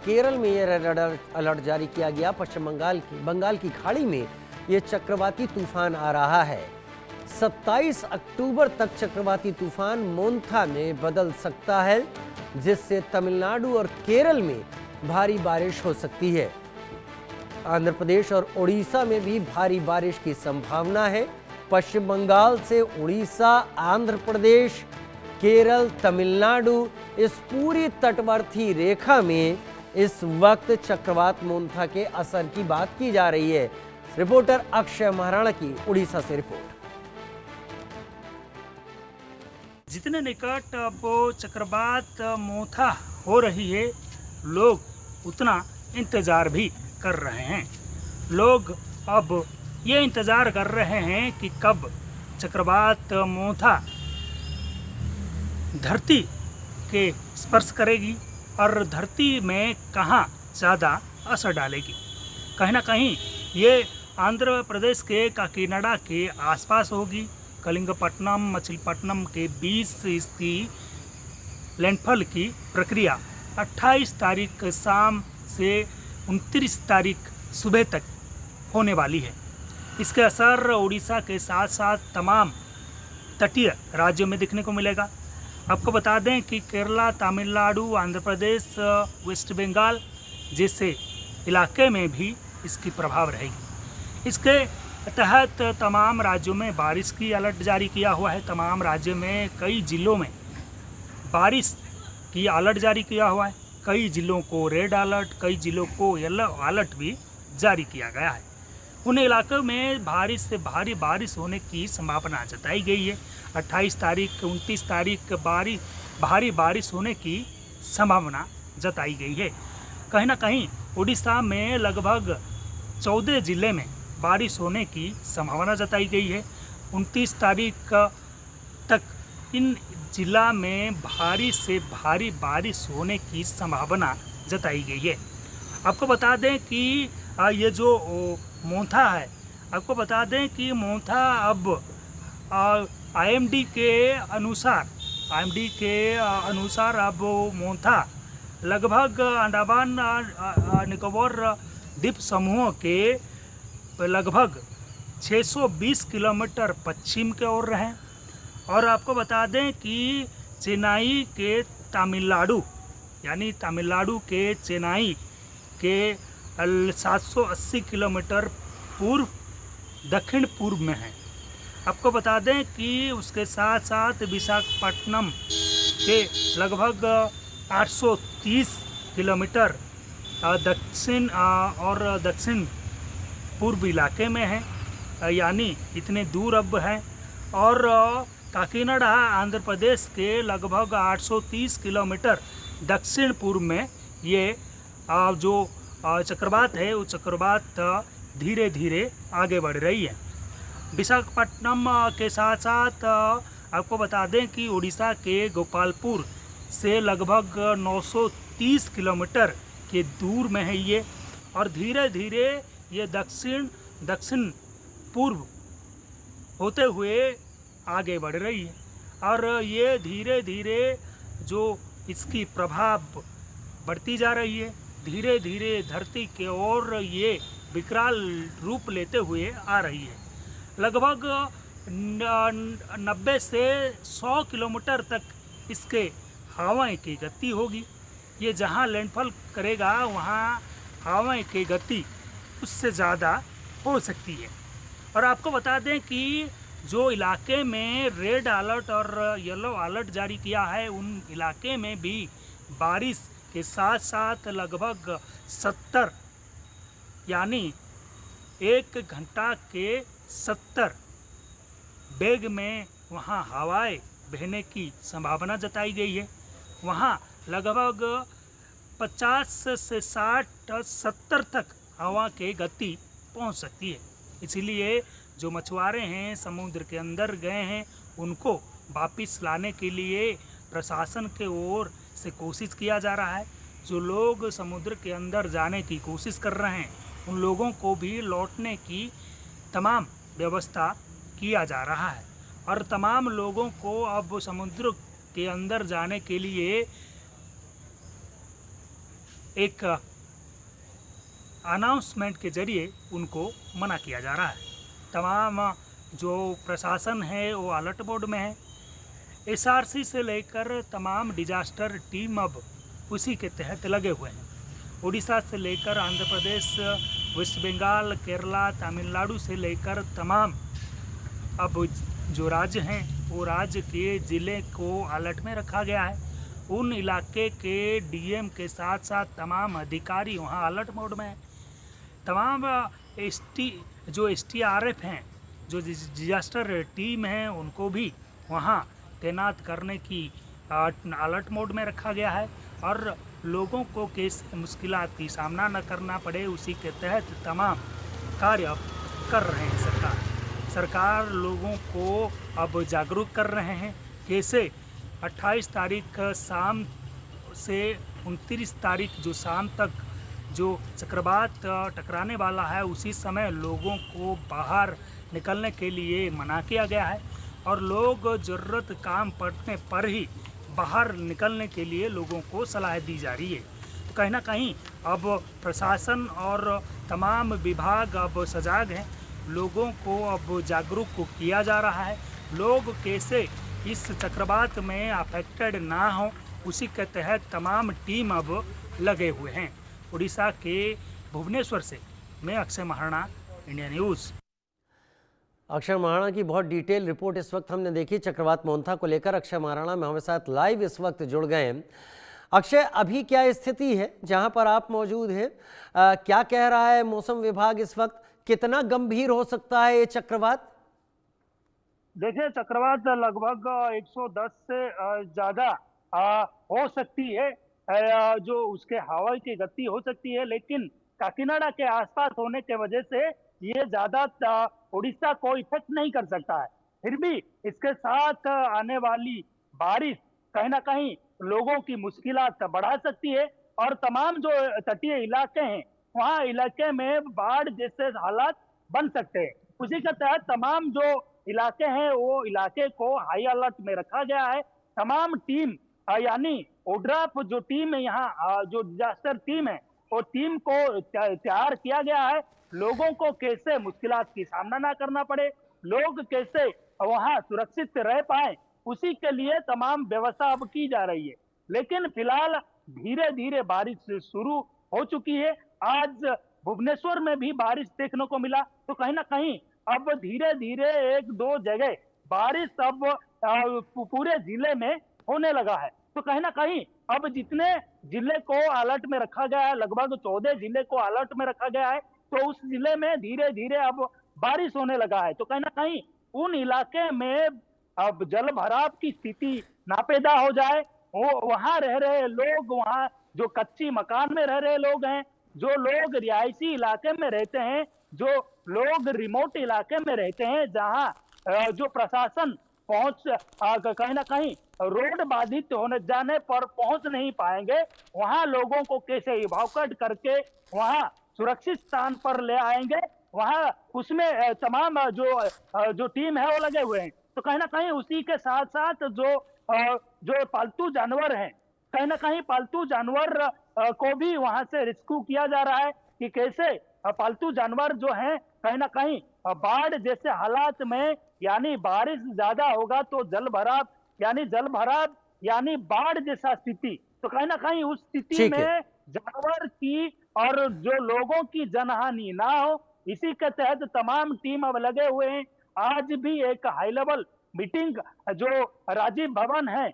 केरल में ये red alert जारी किया गया। पश्चिम बंगाल की खाड़ी में ये चक्रवाती तूफान आ रहा है। 27 अक्टूबर तक चक्रवाती तूफान मोंथा में बदल सकता है, जिससे तमिलनाडु और केरल में भारी बारिश हो सकती है। आंध्र प्रदेश और उड़ीसा में भी भारी बारिश की संभावना है। पश्चिम बंगाल से उड़ीसा, आंध्र प्रदेश, केरल, तमिलनाडु, इस पूरी तटवर्ती रेखा में इस वक्त चक्रवात मोंथा के असर की बात की जा रही है। रिपोर्टर अक्षय महाराणा की उड़ीसा से रिपोर्ट। जितने निकट अब चक्रवात मोंथा हो रही है, लोग उतना इंतजार भी कर रहे हैं। लोग अब ये इंतजार कर रहे हैं कि कब चक्रवात मोंथा धरती के स्पर्श करेगी और धरती में कहाँ ज़्यादा असर डालेगी। कहीं ना कहीं ये आंध्र प्रदेश के काकीनाडा के आसपास होगी। कलिंगपट्टनम, मछलीपट्टनम के बीच इसकी लैंडफॉल की प्रक्रिया 28 तारीख शाम से 29 तारीख सुबह तक होने वाली है। इसके असर उड़ीसा के साथ साथ तमाम तटीय राज्यों में दिखने को मिलेगा। आपको बता दें कि केरला, तमिलनाडु, आंध्र प्रदेश, वेस्ट बंगाल जैसे इलाके में भी इसकी प्रभाव रहेगी। इसके तहत तमाम राज्यों में बारिश की अलर्ट जारी किया हुआ है। तमाम राज्यों में कई जिलों में बारिश की अलर्ट जारी किया हुआ है। कई जिलों को रेड अलर्ट, कई जिलों को येलो अलर्ट भी जारी किया गया है। उन इलाकों में भारी से भारी बारिश होने की संभावना जताई गई है। 28 तारीख, 29 तारीख भारी बारिश होने की संभावना जताई गई है। कहीं ना कहीं उड़ीसा में लगभग 14 जिले में बारिश होने की संभावना जताई गई है। 29 तारीख तक इन जिला में भारी से भारी बारिश होने की संभावना जताई गई है। आपको बता दें कि ये जो मोंथा है, आपको बता दें कि मोंथा अब आईएमडी के अनुसार अब मोंथा लगभग अंडमान निकोबार द्वीप समूह के लगभग 620 किलोमीटर पश्चिम की ओर रहे। और आपको बता दें कि चेन्नई के तमिलनाडु के चेन्नई के 780 किलोमीटर दक्षिण पूर्व में है। आपको बता दें कि उसके साथ साथ विशाखापट्टनम के लगभग 830 किलोमीटर दक्षिण पूर्व इलाके में है, यानी इतने दूर अब है। और काकीनाडा आंध्र प्रदेश के लगभग 830 किलोमीटर दक्षिण पूर्व में ये जो चक्रवात है, वो चक्रवात धीरे धीरे आगे बढ़ रही है। विशाखापट्टनम के साथ साथ आपको बता दें कि उड़ीसा के गोपालपुर से लगभग 930 किलोमीटर के दूर में है ये। और धीरे धीरे ये दक्षिण पूर्व होते हुए आगे बढ़ रही है। और ये धीरे धीरे जो इसकी प्रभाव बढ़ती जा रही है, धीरे धीरे धरती के ओर ये विकराल रूप लेते हुए आ रही है। लगभग 90 से 100 किलोमीटर तक इसके हवाएं की गति होगी। ये जहाँ लैंडफॉल करेगा वहाँ हवाएं की गति उससे ज़्यादा हो सकती है। और आपको बता दें कि जो इलाके में रेड अलर्ट और येलो अलर्ट जारी किया है, उन इलाके में भी बारिश के साथ साथ लगभग 70 यानी 1 घंटा के 70 वेग में वहाँ हवाएं बहने की संभावना जताई गई है। वहाँ लगभग 50 से 60 70 तक हवा की गति पहुँच सकती है। इसीलिए जो मछुआरे हैं, समुद्र के अंदर गए हैं, उनको वापस लाने के लिए प्रशासन के ओर से कोशिश किया जा रहा है। जो लोग समुद्र के अंदर जाने की कोशिश कर रहे हैं, उन लोगों को भी लौटने की तमाम व्यवस्था किया जा रहा है। और तमाम लोगों को अब समुद्र के अंदर जाने के लिए एक अनाउंसमेंट के जरिए उनको मना किया जा रहा है। तमाम जो प्रशासन है वो अलर्ट मोड में है। एसआरसी से लेकर तमाम डिजास्टर टीम अब उसी के तहत लगे हुए हैं। उड़ीसा से लेकर आंध्र प्रदेश, वेस्ट बंगाल, केरला, तमिलनाडु से लेकर तमाम अब जो राज्य हैं वो राज्य के ज़िले को अलर्ट में रखा गया है। उन इलाके के डीएम के साथ साथ तमाम अधिकारी वहाँ अलर्ट मोड में हैं। तमाम एसटीआरएफ हैं, जो डिजास्टर टीम हैं, उनको भी वहाँ तैनात करने की अलर्ट मोड में रखा गया है और लोगों को कैसे मुश्किलात की सामना न करना पड़े उसी के तहत तमाम कार्य अब कर रहे हैं। सरकार लोगों को अब जागरूक कर रहे हैं कैसे 28 तारीख शाम से 29 तारीख जो शाम तक जो चक्रवात टकराने वाला है उसी समय लोगों को बाहर निकलने के लिए मना किया गया है और लोग ज़रूरत काम पड़ने पर ही बाहर निकलने के लिए लोगों को सलाह दी जा रही है। तो कहीं ना कहीं अब प्रशासन और तमाम विभाग अब सजाग हैं, लोगों को अब जागरूक किया जा रहा है। लोग कैसे इस चक्रवात में अफेक्टेड ना हो उसी के तहत तमाम टीम अब लगे हुए हैं। उड़ीसा के भुवनेश्वर से मैं अक्षय महाराणा, इंडिया न्यूज़। अक्षय महाराणा की बहुत डिटेल रिपोर्ट इस वक्त हमने देखी चक्रवात मोंथा को लेकर। अक्षय महाराणा में हमारे साथ लाइव इस वक्त जुड़ गए हैं। अक्षय, अभी क्या स्थिति है जहां पर आप मौजूद हैं? क्या कह रहा है मौसम विभाग इस वक्त? कितना गंभीर हो सकता है ये चक्रवात? देखिए, चक्रवात लगभग 110 से ज्यादा हो सकती है, जो उसके हवा की गति हो सकती है, लेकिन काकीनाडा के आसपास होने के वजह से ये ज्यादा उड़ीसा को इफेक्ट नहीं कर सकता है। फिर भी इसके साथ आने वाली बारिश कहीं ना कहीं लोगों की मुश्किलात बढ़ा सकती है और तमाम जो तटीय इलाके हैं वहाँ इलाके में बाढ़ जैसे हालात बन सकते हैं। उसी के तहत तमाम जो इलाके हैं वो इलाके को हाई अलर्ट में रखा गया है। तमाम टीम यानी ओड्राफ जो टीम है यहाँ, जो डिजास्टर टीम है, वो टीम को तैयार किया गया है। लोगों को कैसे मुश्किलात की सामना ना करना पड़े, लोग कैसे वहाँ सुरक्षित रह पाए, उसी के लिए तमाम व्यवस्था अब की जा रही है। लेकिन फिलहाल धीरे धीरे बारिश शुरू हो चुकी है। आज भुवनेश्वर में भी बारिश देखने को मिला, तो कहीं ना कहीं अब धीरे धीरे एक दो जगह बारिश अब पूरे जिले में होने लगा है। तो कहीं ना कहीं अब जितने जिले को अलर्ट में रखा गया है, लगभग 14 जिले को अलर्ट में रखा गया है, तो उस जिले में धीरे धीरे अब बारिश होने लगा है। तो कहीं ना कहीं उन इलाके में अब जल भराव की स्थिति ना पैदा हो जाए। वो वहां रह रहे लोग, वहां जो कच्ची मकान में रह रहे लोग हैं, जो लोग रिहायशी इलाके में रहते हैं, जो लोग रिमोट इलाके में रहते हैं, जहां जो प्रशासन कहीं ना कहीं रोड बाधित होने जाने पर पहुंच नहीं पाएंगे, वहां लोगों को कैसे इवैक्यूएट करके वहां सुरक्षित स्थान पर ले आएंगे, वहां उसमें तमाम जो टीम है वो लगे हुए हैं। तो कहीं ना कहीं उसी के साथ साथ जो पालतू जानवर हैं, कहीं ना कहीं पालतू जानवर को भी वहां से रेस्क्यू किया जा रहा है कि कैसे पालतू जानवर जो हैं कहीं ना कहीं बाढ़ जैसे हालात में, यानी बारिश ज्यादा होगा तो जल भराव यानी बाढ़ जैसा स्थिति, तो कहीं ना कहीं उस स्थिति में जानवर की और जो लोगों की जनहानि ना हो, इसी के तहत तमाम टीम अब लगे हुए हैं। आज भी एक हाई लेवल मीटिंग जो राजीव भवन है